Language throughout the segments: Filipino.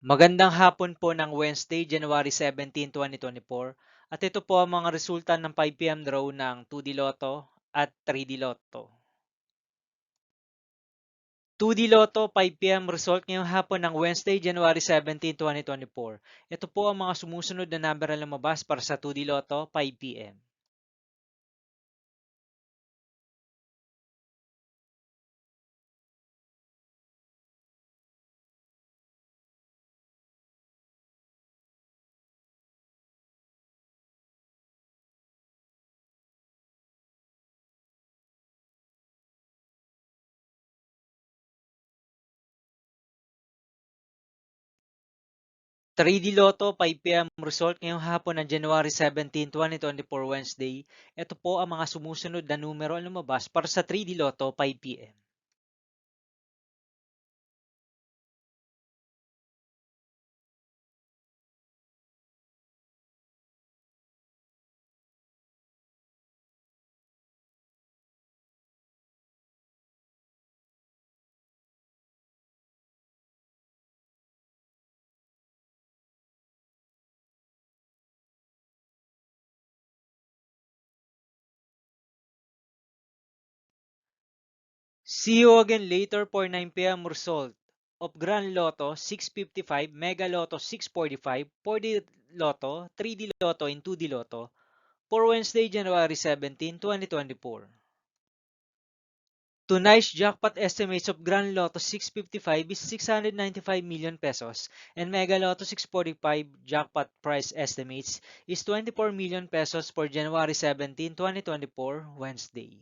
Magandang hapon po ng Wednesday, January 17, 2024. At ito po ang mga resulta ng 5 p.m. draw ng 2D Lotto at 3D Lotto. 2D Lotto 5 p.m. result ngayong hapon ng Wednesday, January 17, 2024. Ito po ang mga sumusunod na number na lumabas para sa 2D Lotto 5 p.m. 3D Lotto 5 p.m. result ngayong hapon ng January 17, 2024 Wednesday. Ito po ang mga sumusunod na numero na lumabas para sa 3D Lotto 5 p.m. 'See you again later for 9 p.m. result of Grand Lotto 655, Mega Lotto 645, 4D Lotto, 3D Lotto, and 2D Lotto for Wednesday, January 17, 2024. Tonight's jackpot estimates of Grand Lotto 655 is 695 million pesos and Mega Lotto 645 jackpot price estimates is 24 million pesos for January 17, 2024, Wednesday.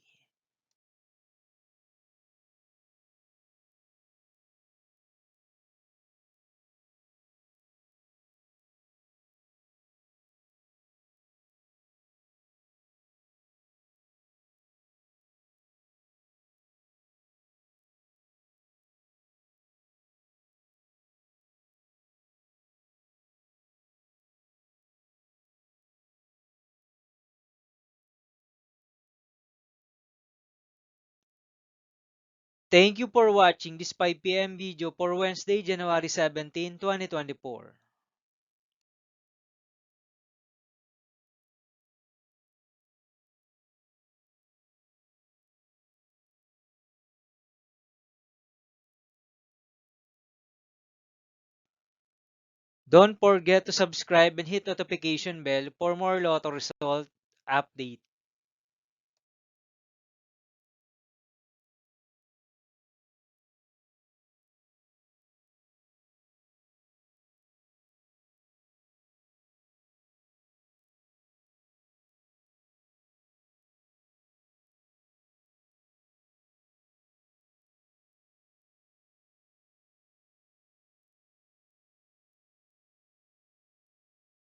Thank you for watching this 5 p.m. video for Wednesday, January 17, 2024. Don't forget to subscribe and hit notification bell for more Lotto result update.